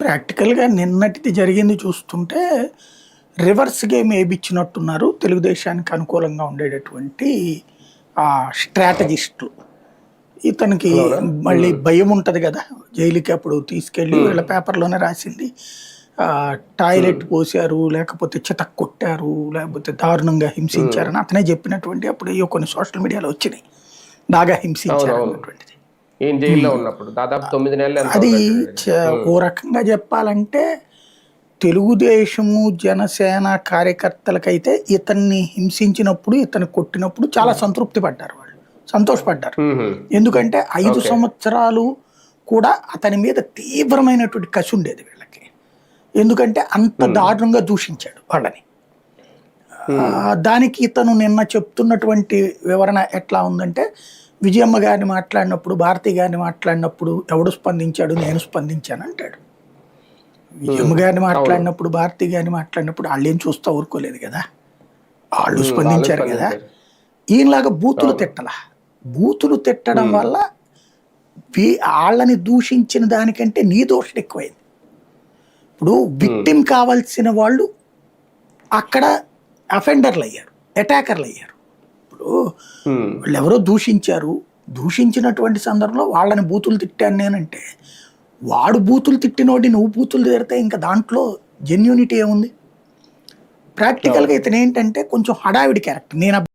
ప్రాక్టికల్‌గా నిన్నటిది జరిగింది చూస్తుంటే, రివర్స్ గేమ్ ఏపిచ్చినట్టున్నారు తెలుగుదేశానికి అనుకూలంగా ఉండేటటువంటి స్ట్రాటజిస్టులు. ఇతనికి అలానా? మళ్ళీ భయం ఉంటది గదా! జైలుకి అప్పుడు తీసుకెళ్ళి హ్మ్. వీళ్ళ పేపర్‌లోనే రాసింది. హ్మ్. టాయిలెట్ పోశారు, లేకపోతే చితక్కొట్టారు, లేకపోతే దారుణంగా హ్మ్. హింసించారని అతనే చెప్పినటువంటి అప్పుడు ఏయో కొన్ని సోషల్ మీడియాలో వచ్చినాయి. బాగా అవునవును. హింసించారన్నటువంటిది. ఈయన జైల్లో హ్మ్. ఉన్నప్పుడు. దాదాపు 9 నెలలు ఎంతో అది గట్టినాడు. చ హ్మ్. ఓ రకంగా జెప్పాలంటే తెలుగుదేశము, జనసేన కార్యకర్తలకైతే ఇతన్ని హింసించినప్పుడు, ఇతన్ని కొట్టినప్పుడు చాలా హ్మ్. సంతృప్తి పడ్డారు వాళ్ళు. సంతోషపడ్డారు. హుహు. ఎందుకంటే 5 ఓకే. సంవత్సరాలు కూడా అతని మీద తీవ్రమైనటువంటి కసి ఉండేది వీళ్ళకి. ఎందుకంటే అంత హ్మ్. దారుణంగా దూషించాడు వాళ్ళని. హ్మ్. దానికి ఇతను నిన్న చెప్తున్నటువంటి వివరణ ఎట్లా ఉందంటే, విజయమ్మ గారిని మాట్లాడినప్పుడు, భారతి గారిని మాట్లాడినప్పుడు ఎవడు స్పందించాడు? నేను స్పందించానంటాడు. హ్మ్. విజయమ్మ గారిని అవును. మాట్లాడినప్పుడు, భారతి గారిని మాట్లాడినప్పుడు ఆళ్ళేం చూస్తా ఊరుకోలేదు గదా! ఆళ్ళు హ్మ్. వాళ్ళు స్పందించారు గదా! స్పందించారు. ఈయనలాగా బూతులు అవును. తిట్టలా. బూతులు తిట్టడం హ్మ్. వల్ల ఆళ్ళని దూషించిన దానికంటే నీ దూషణ ఎక్కువైంది. ఇప్పుడు హ్మ్. విక్టిమ్ కావాల్సిన వాళ్ళు అక్కడ అఫెండర్‌లయ్యారు. అటాకర్‌లయ్యారు. ఇప్పుడు హ్మ్. వాళ్ళెవరో దూషించారు. దూషించినటువంటి సందర్భంలో వాళ్ళని బూతులు తిట్టాను నేనంటే, వాడు బూతులు తిట్టినోడిని నువ్వు బూతులు తిడితే ఇంక దాంట్లో జెన్యూనిటీ ఏముంది? ప్రాక్టికల్‌గా అవును. ఇతనేంటంటే కొంచెం హడావిడి క్యారెక్టర్.